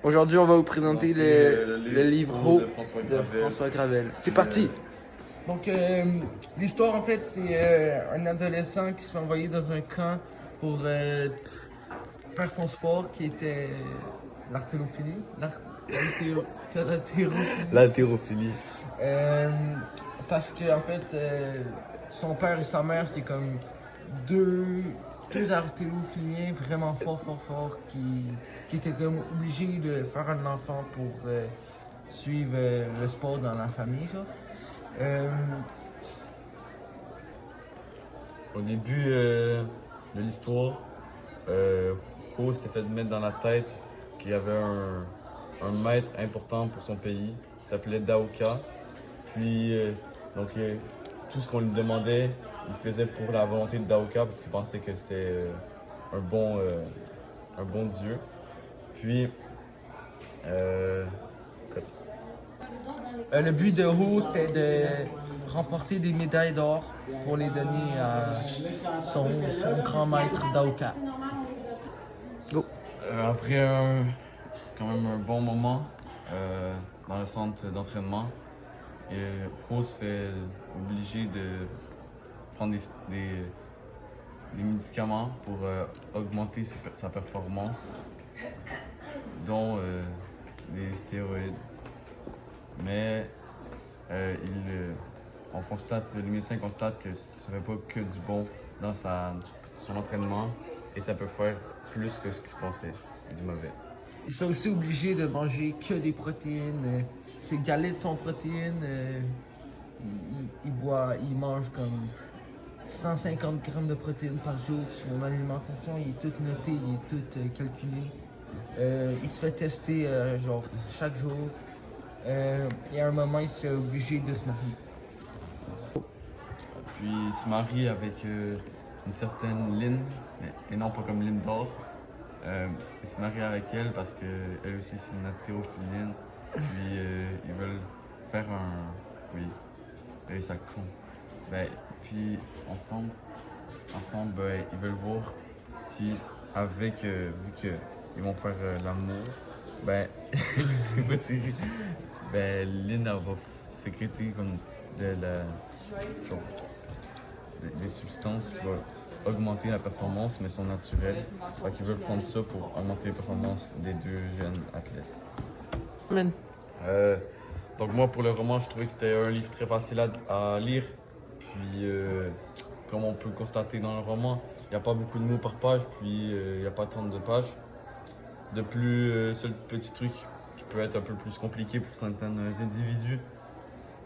Aujourd'hui, on va vous présenter le livre Haut de de François Gravel. C'est parti! Donc, l'histoire, en fait, c'est un adolescent qui se fait envoyer dans un camp pour faire son sport qui était l'artérophilie. L'haltérophilie. Parce que, en fait, son père et sa mère, c'est comme deux, deux haltérophiliens vraiment forts qui étaient comme obligés de faire un enfant pour suivre le sport dans la famille, genre. Au début de l'histoire, Ho s'était fait mettre dans la tête qu'il y avait un maître important pour son pays, il s'appelait Daoka. Puis, tout ce qu'on lui demandait, il faisait pour la volonté de Daoka parce qu'il pensait que c'était un bon dieu. Puis, Le but de Ho, c'était de remporter des médailles d'or pour les donner à son grand maître Daoka. Go! après quand même un bon moment dans le centre d'entraînement, Ho se fait obligé de prendre des médicaments pour augmenter sa performance, dont des stéroïdes. Mais les médecins constatent que ce ne serait pas que du bon dans son entraînement et ça peut faire plus que ce qu'il pensait, du mauvais. Il se fait aussi obligé de manger que des protéines. Ses galettes sont protéines. Il mange comme 150 grammes de protéines par jour. Son alimentation, il est tout noté, il est tout calculé. Il se fait tester genre chaque jour. Et à un moment, il se fait obligé de se marier. Puis il se marie avec une certaine Lynn, et non pas comme Lynn d'or. Il se marie avec elle parce qu'elle aussi c'est une haltérophilienne. Puis ils veulent faire un. Oui, et ça con. Puis ensemble ils veulent voir si avec vu qu'ils vont faire l'amour, pourquoi tu ris? Lynn elle va sécréter comme genre, des substances qui vont augmenter la performance, mais sont naturelles. Fait qu'ils veulent prendre ça pour augmenter les performances des deux jeunes athlètes. Amen. Donc moi, pour le roman, je trouvais que c'était un livre très facile à lire. Puis, comme on peut le constater dans le roman, il n'y a pas beaucoup de mots par page, puis il n'y a pas tant de pages. De plus, seul petit truc qui peut être un peu plus compliqué pour certains individus,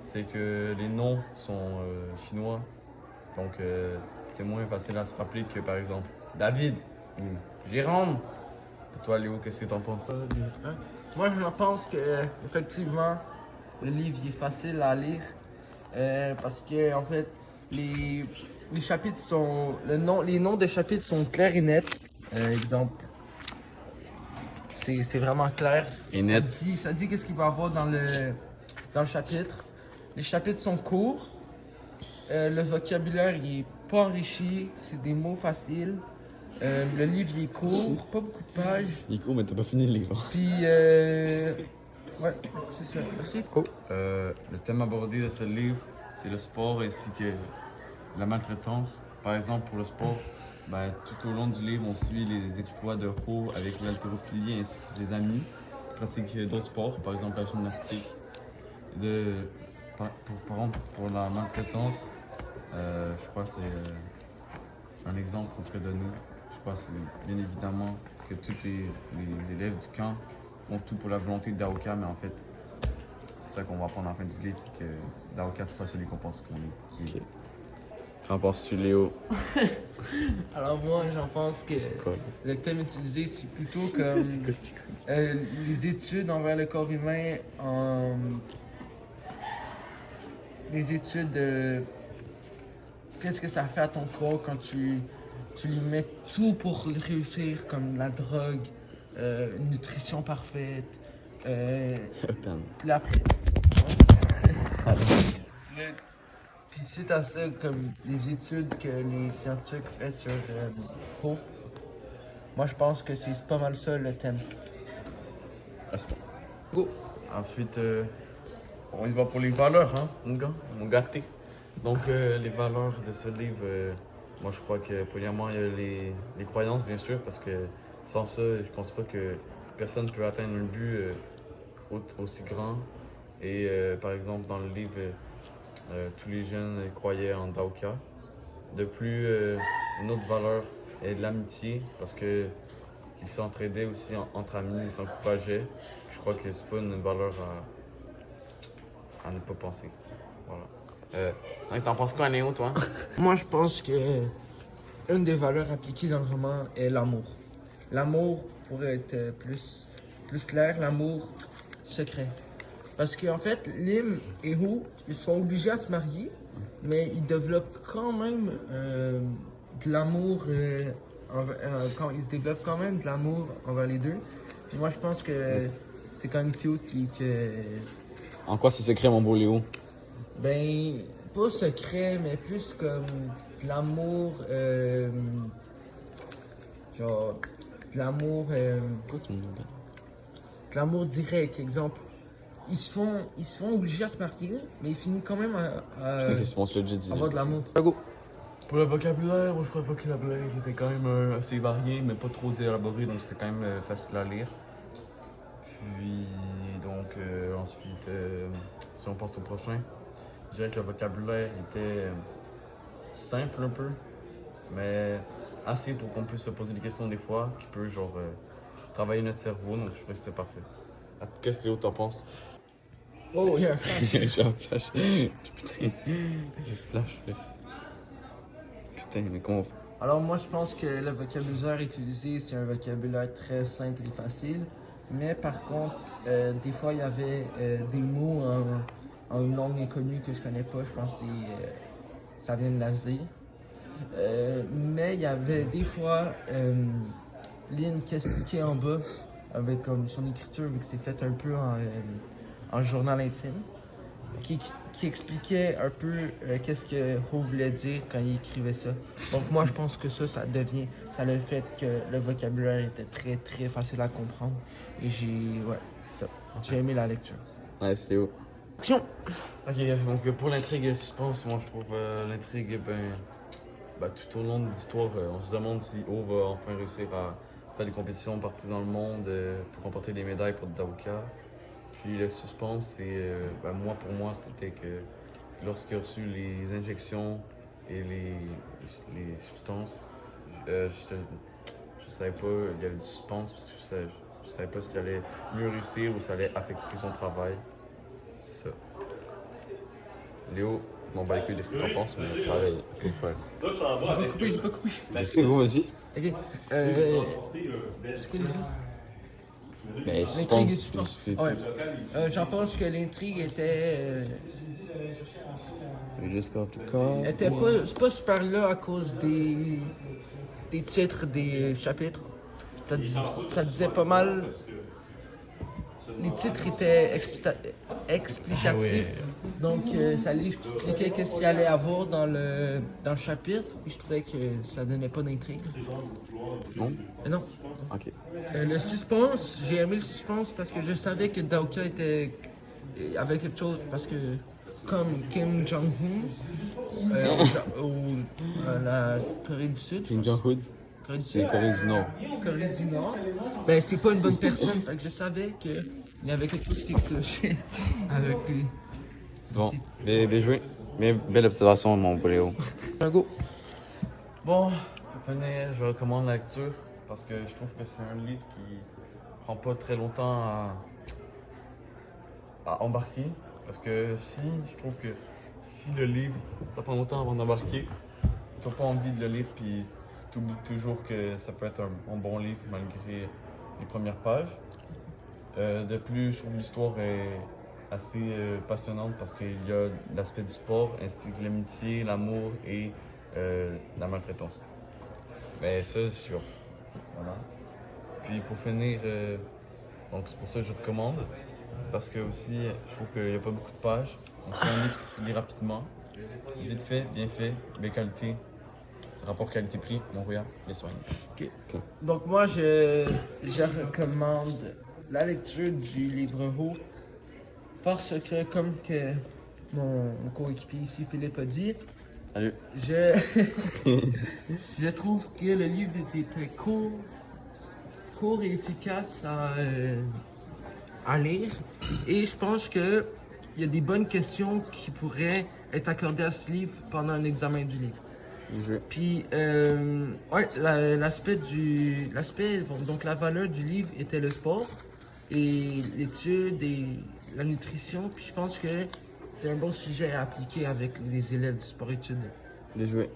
c'est que les noms sont chinois. Donc, c'est moins facile à se rappeler que, par exemple, David ou Jérôme. Et toi, Léo, qu'est-ce que t'en penses? Moi, je pense que effectivement, le livre il est facile à lire parce que en fait, les chapitres sont les noms des chapitres sont clairs et nets. Exemple, c'est vraiment clair. Et net. Ça dit qu'est-ce qu'il va y avoir dans le chapitre. Les chapitres sont courts. Le vocabulaire il est pas enrichi. C'est des mots faciles. Le livre il est court, pas beaucoup de pages. Nico, mais t'as pas fini le livre. Puis, ouais, c'est ça. Merci. Oh. Le thème abordé de ce livre, c'est le sport ainsi que la maltraitance. Par exemple, pour le sport, tout au long du livre, on suit les exploits de Ho avec l'haltérophilie ainsi que ses amis qui pratiquent d'autres sports, par exemple la gymnastique. Par exemple, pour la maltraitance, je crois que c'est un exemple qu'on peut donner. Je crois que c'est bien évidemment que tous les élèves du camp font tout pour la volonté de Daoka, mais en fait, c'est ça qu'on va apprendre à la fin du livre, c'est que Daoka, c'est pas celui qu'on pense qu'on est. Qui est. Qu'en penses-tu, Léo? Alors moi, j'en pense que le thème utilisé, c'est plutôt comme les études envers le corps humain, les études de qu'est-ce que ça fait à ton corps quand tu lui mets tout pour réussir, comme la drogue, une nutrition parfaite, puis après... Puis suite à ça, comme les études que les scientifiques font sur Ho, moi je pense que c'est pas mal ça le thème. Restons. Go. Ensuite, on y va pour les valeurs, hein, mon gars, mon gâté. Donc, les valeurs de ce livre, moi je crois que premièrement, il y a les croyances, bien sûr, parce que sans ça, je pense pas que personne peut atteindre un but aussi grand. Et par exemple, dans le livre, tous les jeunes croyaient en Daoka. De plus, une autre valeur est l'amitié, parce que ils s'entraidaient aussi entre amis, ils s'encourageaient. Je crois que c'est pas une valeur à ne pas penser. Voilà. T'en penses quoi, Néo, toi? Moi, je pense que une des valeurs appliquées dans le roman est l'amour. L'amour, pour être plus clair, l'amour secret. Parce qu'en fait, Lim et Hu, ils sont obligés à se marier, mais ils développent quand même de l'amour. Quand ils se développent quand même de l'amour envers les deux. Puis moi, je pense que c'est quand même cute En quoi c'est secret, mon beau Léo? ben, pas secret, mais plus comme de l'amour, genre, de l'amour, Pourquoi tu me dis bien? de l'amour direct, exemple. Ils se font obligés à se marier, mais ils finissent quand même à Putain, qu'est-ce qu'on se l'a déjà dit? avoir de l'amour. Pour le vocabulaire, moi je crois que le vocabulaire était quand même assez varié, mais pas trop élaboré, donc c'était quand même facile à lire. Puis, donc, ensuite, si on passe au prochain, je dirais que le vocabulaire était simple un peu, mais assez pour qu'on puisse se poser des questions des fois, qui peut genre travailler notre cerveau, donc je trouvais que c'était parfait. Qu'est-ce que Léo t'en penses? Oh, il y a un flash. J'ai un flash. Putain, j'ai flash. Putain, mais comment. Alors moi, je pense que le vocabulaire utilisé, c'est un vocabulaire très simple et facile. Mais par contre, des fois, il y avait des mots en une langue inconnue que je connais pas. Je pense que ça vient de l'Asie. Mais il y avait des fois Lynn qui expliquait en bas, avec comme son écriture, vu que c'est fait un peu en journal intime, qui expliquait un peu qu'est-ce que Ho voulait dire quand il écrivait ça. Donc moi je pense que ça a le fait que le vocabulaire était très très facile à comprendre. Et j'ai aimé la lecture. Ouais, c'est Léo. Action! Ok, donc pour l'intrigue et suspense, moi je trouve l'intrigue, tout au long de l'histoire, on se demande si O va enfin réussir à faire des compétitions partout dans le monde pour remporter des médailles pour Daoka. Puis le suspense, c'est, pour moi, c'était que lorsqu'il a reçu les injections et les substances, je savais pas, il y avait du suspense parce que je savais pas s'il allait mieux réussir ou ça allait affecter son travail. C'est ça. Léo, mon les couilles de ce que t'en penses, mais pareil, il faut le faire. Là, je t'en vais avec J'ai pas coupé. C'est vous, vas-y. Ok. C'est quoi l'intrigue? Mais L'intrigue et suspense. suspense. Ouais. J'en pense que l'intrigue était. We just got the car. était pas, c'est pas super là à cause des titres des chapitres. Ça disait pas mal. Les titres étaient explicatifs. Donc ça allait expliquer qu'est-ce qu'il y allait avoir dans le chapitre. Puis je trouvais que ça donnait pas d'intrigue. C'est bon? Non. Ok. Le suspense, j'ai aimé le suspense parce que je savais que Daoka avait quelque chose. Parce que, comme Kim Jong-un, la Corée du Sud, Kim Jong-un, Corée du c'est Sud, Corée du Nord. Corée du Nord, ben c'est pas une bonne personne. Fait que je savais qu'il y avait quelque chose qui clochait avec lui. C'est bon. Bien joué. Belle observation, mon beau Léo. Un go. Bon, pour finir, je recommande la lecture parce que je trouve que c'est un livre qui prend pas très longtemps à embarquer. Parce que je trouve que si le livre, ça prend longtemps avant d'embarquer, t'as pas envie de le lire puis t'oublies toujours que ça peut être un bon livre malgré les premières pages. De plus, je trouve que l'histoire est assez passionnante parce qu'il y a l'aspect du sport ainsi que l'amitié, l'amour et la maltraitance. Mais ça, c'est sûr. Voilà. Puis pour finir, donc c'est pour ça que je recommande. Parce que aussi, je trouve qu'il n'y a pas beaucoup de pages. Donc c'est un livre qui se lit rapidement. Vite fait, bien fait, belle qualité. Rapport qualité-prix, Montréal, les soins. Ok. Donc moi, je recommande la lecture du livre Ho parce que, comme que mon coéquipier ici, Philippe, a dit, Salut. je, je trouve que le livre était court et efficace à lire. Et je pense que il y a des bonnes questions qui pourraient être accordées à ce livre pendant un examen du livre. Puis, ouais, donc la valeur du livre était le sport et l'étude et la nutrition. Puis je pense que c'est un bon sujet à appliquer avec les élèves du sport-études. Bien joué.